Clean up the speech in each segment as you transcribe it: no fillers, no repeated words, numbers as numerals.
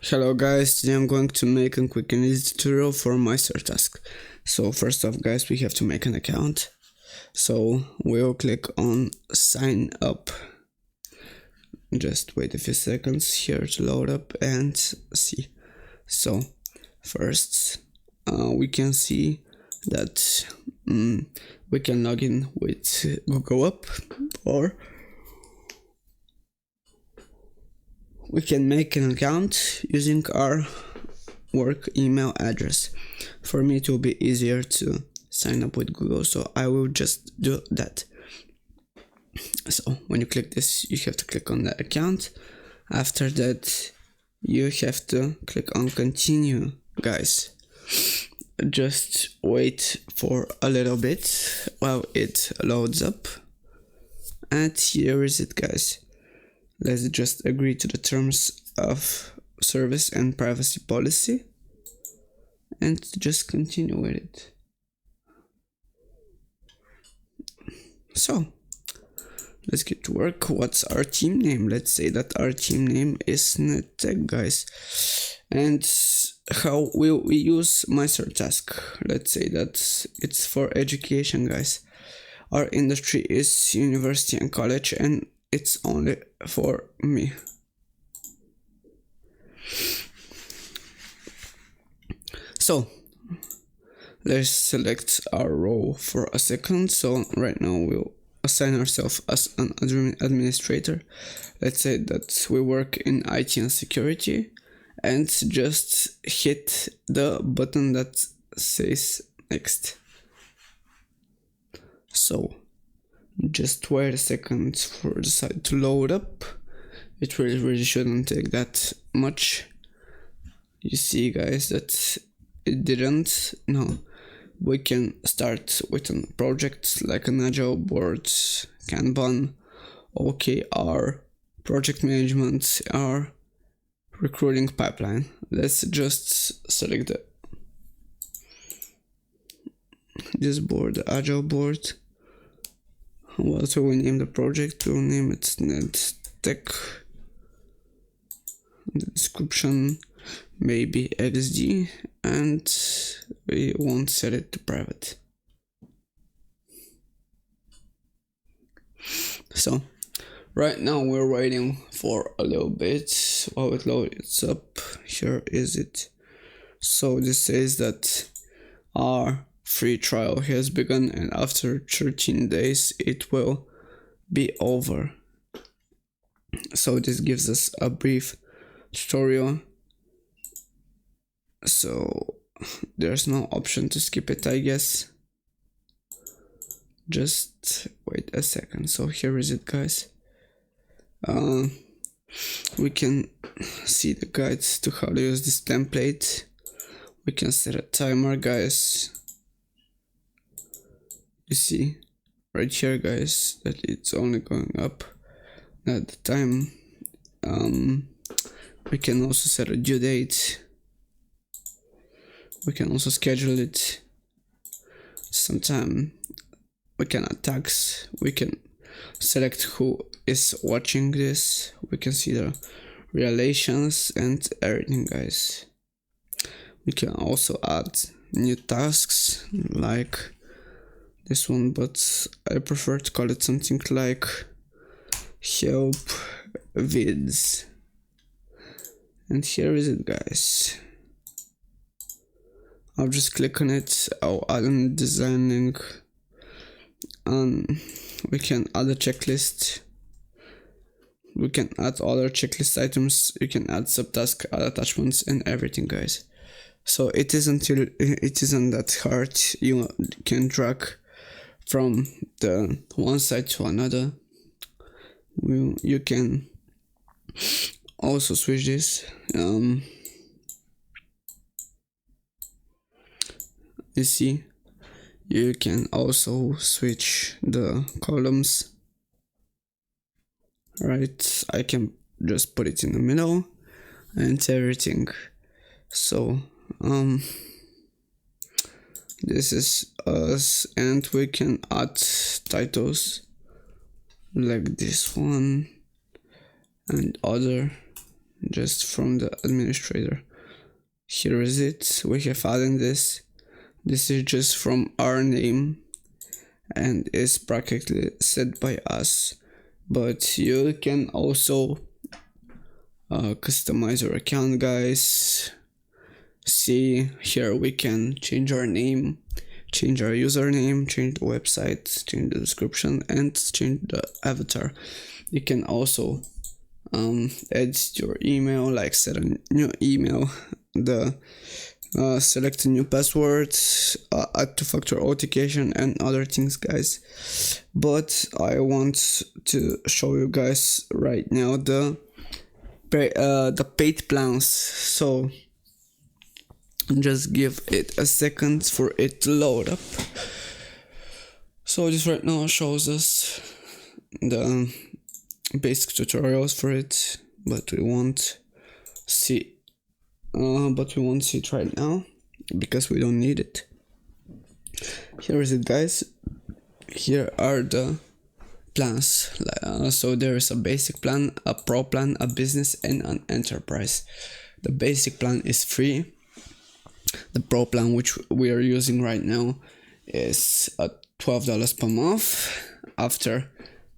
Hello guys, today I'm going to make a quick and easy tutorial for MeisterTask. So first off guys, we have to make an account. So we'll click on sign up. Just wait a few seconds here to load up and see. So first we can see that we can log in with Google Up, or we can make an account using our work email address. For me it will be easier to sign up with Google, so I will just do that. So when you click this, you have to click on the account. After that you have to click on continue, guys. Just wait for a little bit while it loads up, and here is it, guys. Let's just agree to the terms of service and privacy policy and just continue with it. So let's get to work. What's our team name? Let's say that our team name is NetTech, guys. And how will we use MeisterTask? Let's say that it's for education, guys. Our industry is university and college, and it's only for me. So let's select our role for a second. So right now we'll assign ourselves as an administrator. Let's say that we work in IT and security, and just hit the button that says next. So just wait a second for the site to load up. It really shouldn't take that much. You see, guys, that it didn't. No, we can start with a project like an agile board, Kanban, OKR, project management, our recruiting pipeline. Let's just select this board, the agile board. What will we name the project? We'll name it NetTech. The description maybe XD, and we won't set it to private. So right now we're waiting for a little bit while it loads up. Here is it. So this says that our free trial has begun, and after 13 days it will be over. So this gives us a brief tutorial. So there's no option to skip it, I guess. Just wait a second. So here is it, guys. We can see the guides to how to use this template. We can set a timer, guys. You see right here, guys, that it's only going up at the time. We can also set a due date. We can also schedule it sometime. We can add tags. We can select who is watching this. We can see the relations and everything, guys. We can also add new tasks like this one, but I prefer to call it something like help vids. And here is it, guys. I'll just click on it. I'll add in designing. We can add a checklist. We can add other checklist items. You can add subtask, add attachments, and everything, guys. So it isn't that hard. You can drag from the one side to another. You can also switch this. You see, you can also switch the columns. Right, I can just put it in the middle and everything. So this is us, and we can add titles like this one and other just from the administrator. Here is it. We have added this. This is just from our name and is practically set by us, but you can also customize your account, guys. See, here we can change our name, change our username, change the website, change the description, and change the avatar. You can also add your email, like set a new email, select a new password, add two-factor authentication, and other things, guys. But I want to show you guys right now the paid plans. So just give it a second for it to load up. So this right now shows us the basic tutorials for it, but we won't see it right now because we don't need it. Here is it, guys. Here are the plans. So there is a basic plan, a pro plan, a business, and an enterprise. The basic plan is free. The pro plan, which we are using right now, is $12 per month after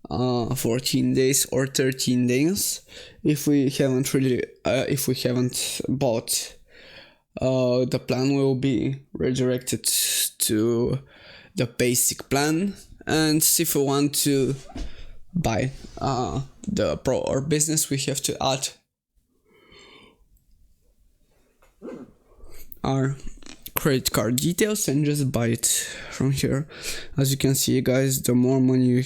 14 days or 13 days. If we haven't bought, the plan will be redirected to the basic plan. And if we want to buy the pro or business, we have to add our credit card details and just buy it from here. As you can see, guys, the more money you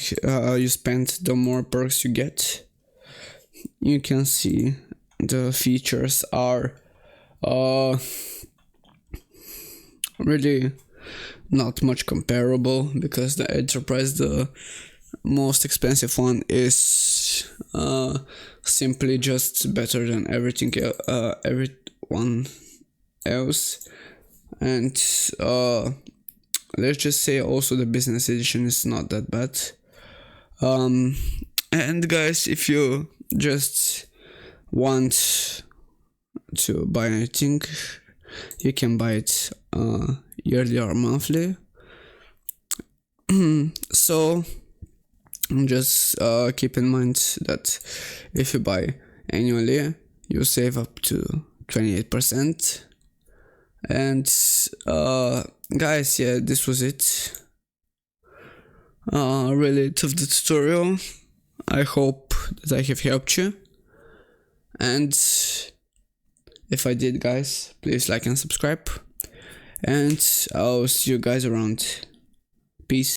spend, the more perks you get. You can see the features are really not much comparable, because the enterprise, the most expensive one, is simply just better than everyone else. And let's just say also the business edition is not that bad. And guys, if you just want to buy anything, you can buy it yearly or monthly. So just keep in mind that if you buy annually, you save up to 28%. And guys, yeah, this was it related to the tutorial. I hope that I have helped you, and if I did, guys, please like and subscribe, and I'll see you guys around. Peace.